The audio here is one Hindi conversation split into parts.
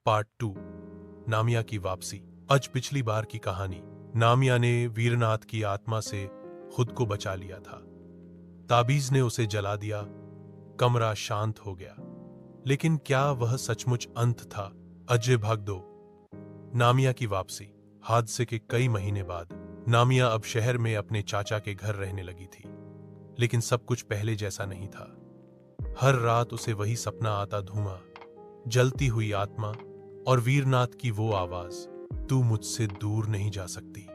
पार्ट 2। नामिया की वापसी। आज पिछली बार की कहानी। नामिया ने वीरनाथ की आत्मा से खुद को बचा लिया था। ताबीज ने उसे जला दिया। कमरा शांत हो गया। लेकिन क्या वह सचमुच अंत था? अजय भाग 2। नामिया की वापसी। हादसे के कई महीने बाद नामिया अब शहर में अपने चाचा के घर रहने लगी थी। लेकिन सब कुछ पहले जैसा नहीं था। हर रात उसे वही सपना आता, धुआं, जलती हुई आत्मा और वीरनाथ की वो आवाज, तू मुझसे दूर नहीं जा सकती।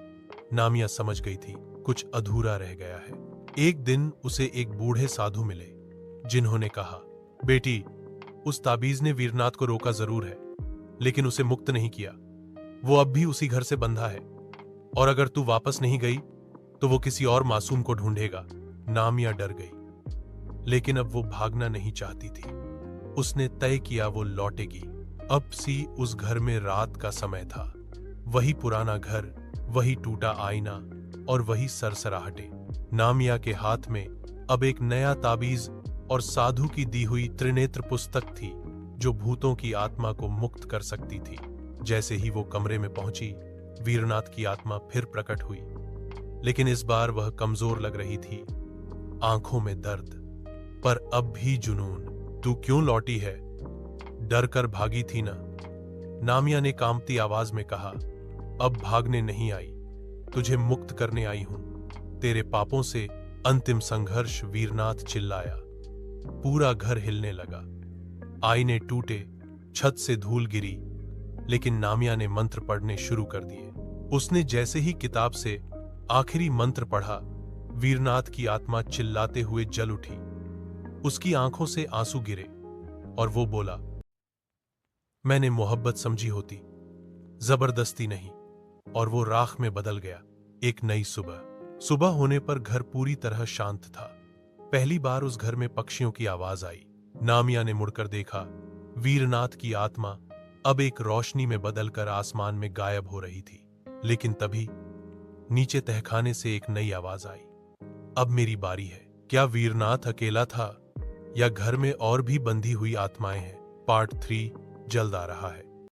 नामिया समझ गई थी कुछ अधूरा रह गया है। एक दिन उसे एक बूढ़े साधु मिले जिन्होंने कहा, बेटी, उस ताबीज ने वीरनाथ को रोका जरूर है, लेकिन उसे मुक्त नहीं किया। वो अब भी उसी घर से बंधा है, और अगर तू वापस नहीं गई तो वो किसी और मासूम को ढूंढेगा। नामिया डर गई, लेकिन अब वो भागना नहीं चाहती थी। उसने तय किया वो लौटेगी। अब सी उस घर में रात का समय था। वही पुराना घर, वही टूटा आईना और वही सरसराहटें। नामिया के हाथ में अब एक नया ताबीज और साधु की दी हुई त्रिनेत्र पुस्तक थी जो भूतों की आत्मा को मुक्त कर सकती थी। जैसे ही वो कमरे में पहुंची, वीरनाथ की आत्मा फिर प्रकट हुई, लेकिन इस बार वह कमजोर लग रही थी, आंखों में दर्द, पर अब भी जुनून। तू क्यों लौटी है? डर कर भागी थी ना? नामिया ने कांपती आवाज में कहा। अब भागने नहीं आई, तुझे मुक्त करने आई हूं, तेरे पापों से अंतिम संघर्ष। वीरनाथ चिल्लाया। पूरा घर हिलने लगा। आईने टूटे, छत से धूल गिरी, लेकिन नामिया ने मंत्र पढ़ने शुरू कर दिए। उसने जैसे ही किताब से आखिरी मंत्र पढ़ा, वीरनाथ की आत्मा चिल्लाते हुए जल उठी। उसकी आंखों से आंसू गिरे और वो बोला, मैंने मोहब्बत समझी होती, जबरदस्ती नहीं। और वो राख में बदल गया। एक नई सुबह होने पर घर पूरी तरह शांत था। पहली बार उस घर में पक्षियों की आवाज आई। नामिया ने मुड़कर देखा। वीरनाथ की आत्मा अब एक रोशनी में बदलकर आसमान में गायब हो रही थी। लेकिन तभी नीचे तहखाने से एक नई आवाज आई, अब मेरी बारी है। क्या वीरनाथ अकेला था या घर में और भी बंधी हुई आत्माएं हैं? पार्ट 3 जल्द आ रहा है।